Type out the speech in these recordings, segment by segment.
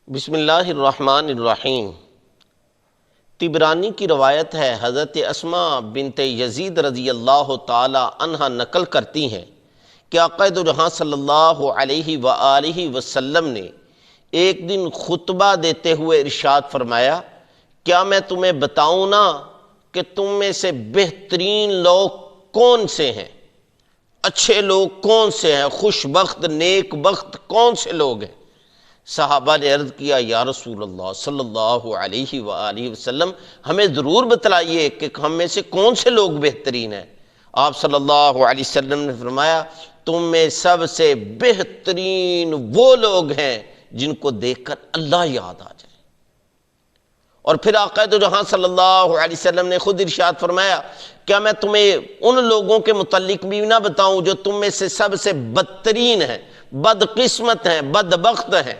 بسم اللہ الرحمن الرحیم۔ طبرانی کی روایت ہے، حضرت اسماء بنت یزید رضی اللہ تعالی عنہ نقل کرتی ہیں کہ آقا دو جہاں صلی اللہ علیہ وآلہ وسلم نے ایک دن خطبہ دیتے ہوئے ارشاد فرمایا، کیا میں تمہیں بتاؤں نا کہ تم میں سے بہترین لوگ کون سے ہیں؟ اچھے لوگ کون سے ہیں؟ خوش بخت نیک بخت کون سے لوگ ہیں؟ صحابہ نے عرض کیا، یا رسول اللہ صلی اللہ علیہ وآلہ وسلم ہمیں ضرور بتلائیے کہ ہم میں سے کون سے لوگ بہترین ہیں۔ آپ صلی اللہ علیہ وسلم نے فرمایا، تم میں سب سے بہترین وہ لوگ ہیں جن کو دیکھ کر اللہ یاد آ جائے۔ اور پھر آقا دو جہاں صلی اللہ علیہ وسلم نے خود ارشاد فرمایا، کیا میں تمہیں ان لوگوں کے متعلق بھی نہ بتاؤں جو تم میں سے سب سے بدترین ہیں، بدقسمت ہیں، بدبخت ہیں؟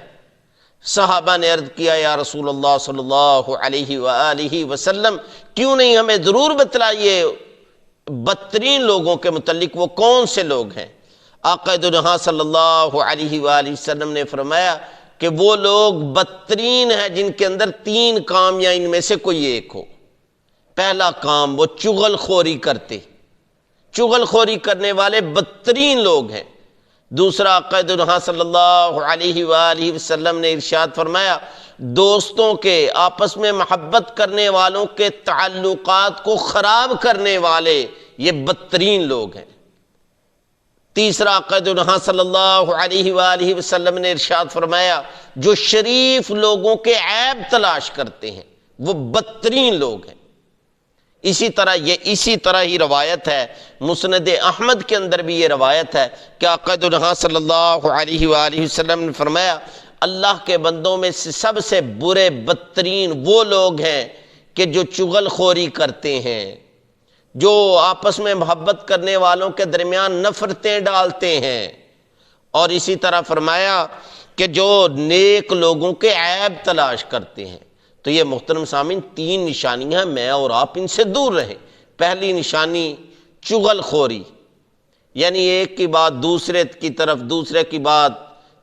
صحابہ نے عرض کیا، یا رسول اللہ صلی اللہ علیہ وآلہ وسلم کیوں نہیں ہمیں ضرور بتلائیے بدترین لوگوں کے متعلق وہ کون سے لوگ ہیں؟ آقا دو جہاں صلی اللہ علیہ وآلہ وسلم نے فرمایا کہ وہ لوگ بدترین ہیں جن کے اندر تین کام یا ان میں سے کوئی ایک ہو۔ پہلا کام، وہ چغل خوری کرتے، چغل خوری کرنے والے بدترین لوگ ہیں۔ دوسرا، آقا دو جہاں صلی اللہ علیہ وآلہ وسلم نے ارشاد فرمایا، دوستوں کے آپس میں محبت کرنے والوں کے تعلقات کو خراب کرنے والے یہ بدترین لوگ ہیں۔ تیسرا، آقا دو جہاں صلی اللہ علیہ وآلہ وسلم نے ارشاد فرمایا، جو شریف لوگوں کے عیب تلاش کرتے ہیں وہ بدترین لوگ ہیں۔ اسی طرح ہی روایت ہے، مسند احمد کے اندر بھی یہ روایت ہے کہ آقا دو جہاں صلی اللہ علیہ وآلہ وسلم نے فرمایا، اللہ کے بندوں میں سے سب سے برے بدترین وہ لوگ ہیں کہ جو چغل خوری کرتے ہیں، جو آپس میں محبت کرنے والوں کے درمیان نفرتیں ڈالتے ہیں، اور اسی طرح فرمایا کہ جو نیک لوگوں کے عیب تلاش کرتے ہیں۔ تو یہ محترم سامعین تین نشانیاں ہیں، میں اور آپ ان سے دور رہیں۔ پہلی نشانی چغل خوری، یعنی ایک کی بات دوسرے کی طرف، دوسرے کی بات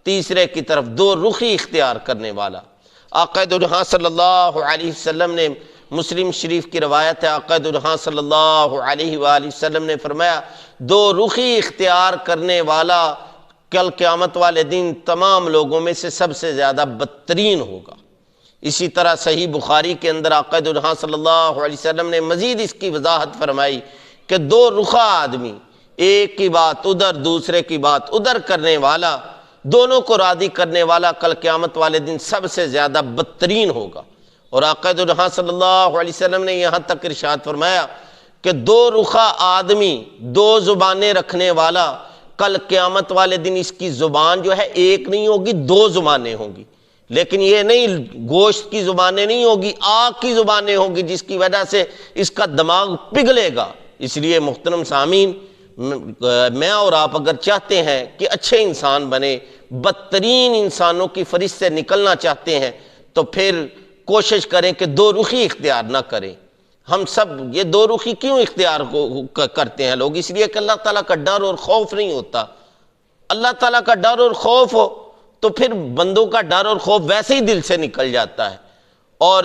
تیسرے کی طرف، دو رخی اختیار کرنے والا۔ آقا دو جہاں صلی اللہ علیہ وسلم نے، مسلم شریف کی روایت ہے، آقا دو جہاں صلی اللہ علیہ وآلہ وسلم نے فرمایا، دو رخی اختیار کرنے والا کل قیامت والے دن تمام لوگوں میں سے سب سے زیادہ بدترین ہوگا۔ اسی طرح صحیح بخاری کے اندر آقا دو جہاں صلی اللہ علیہ وسلم نے مزید اس کی وضاحت فرمائی کہ دو رخا آدمی، ایک کی بات ادھر دوسرے کی بات ادھر کرنے والا، دونوں کو راضی کرنے والا کل قیامت والے دن سب سے زیادہ بدترین ہوگا۔ اور آقا دو جہاں صلی اللہ علیہ وسلم نے یہاں تک ارشاد فرمایا کہ دو رخا آدمی، دو زبانیں رکھنے والا، کل قیامت والے دن اس کی زبان جو ہے ایک نہیں ہوگی، دو زبانیں ہوں گی۔ لیکن یہ نہیں گوشت کی زبانیں نہیں ہوگی، آگ کی زبانیں ہوں گی، جس کی وجہ سے اس کا دماغ پگھلے گا۔ اس لیے محترم سامعین، میں اور آپ اگر چاہتے ہیں کہ اچھے انسان بنے، بدترین انسانوں کی فہرست سے نکلنا چاہتے ہیں، تو پھر کوشش کریں کہ دو رخی اختیار نہ کریں۔ ہم سب یہ دو رخی کیوں اختیار کرتے ہیں لوگ؟ اس لیے کہ اللہ تعالیٰ کا ڈر اور خوف نہیں ہوتا۔ اللہ تعالیٰ کا ڈر اور خوف ہو تو پھر بندوں کا ڈر اور خوف ویسے ہی دل سے نکل جاتا ہے، اور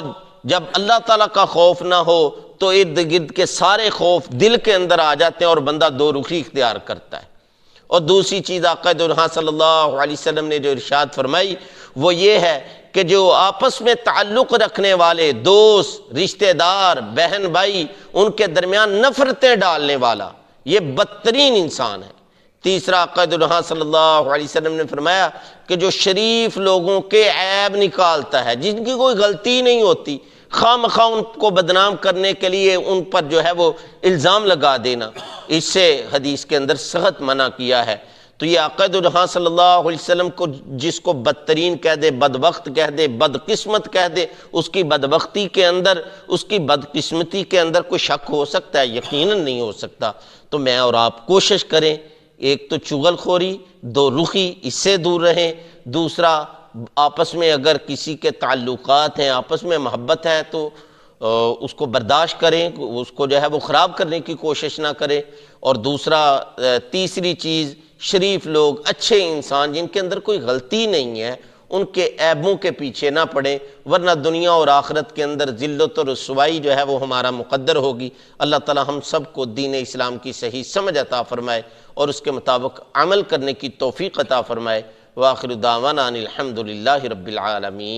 جب اللہ تعالیٰ کا خوف نہ ہو تو ارد گرد کے سارے خوف دل کے اندر آ جاتے ہیں اور بندہ دو رخی اختیار کرتا ہے۔ اور دوسری چیز آقا دو جہاں صلی اللہ علیہ وسلم نے جو ارشاد فرمائی وہ یہ ہے کہ جو آپس میں تعلق رکھنے والے دوست، رشتہ دار، بہن بھائی، ان کے درمیان نفرتیں ڈالنے والا یہ بدترین انسان ہے۔ تیسرا، آقا دو جہاں صلی اللہ علیہ وسلم نے فرمایا کہ جو شریف لوگوں کے عیب نکالتا ہے، جن کی کوئی غلطی نہیں ہوتی، خواہ مخواہ ان کو بدنام کرنے کے لیے ان پر جو ہے وہ الزام لگا دینا، اس سے حدیث کے اندر سخت منع کیا ہے۔ تو یہ آقا دو جہاں صلی اللہ علیہ وسلم کو جس کو بدترین کہہ دے، بدبخت کہہ دے، بدقسمت کہہ دے، اس کی بدبختی کے اندر، اس کی بدقسمتی کے اندر کوئی شک ہو سکتا ہے؟ یقیناً نہیں ہو سکتا۔ تو میں اور آپ کوشش کریں، ایک تو چغل خوری، دو رخی، اس سے دور رہیں۔ دوسرا، آپس میں اگر کسی کے تعلقات ہیں، آپس میں محبت ہے تو اس کو برداشت کریں، اس کو جو ہے وہ خراب کرنے کی کوشش نہ کریں۔ اور دوسرا، تیسری چیز، شریف لوگ، اچھے انسان جن کے اندر کوئی غلطی نہیں ہے، ان کے عیبوں کے پیچھے نہ پڑیں، ورنہ دنیا اور آخرت کے اندر ذلت و رسوائی جو ہے وہ ہمارا مقدر ہوگی۔ اللہ تعالی ہم سب کو دین اسلام کی صحیح سمجھ عطا فرمائے اور اس کے مطابق عمل کرنے کی توفیق عطا فرمائے۔ وآخر دعوانا ان الحمد للہ رب العالمین۔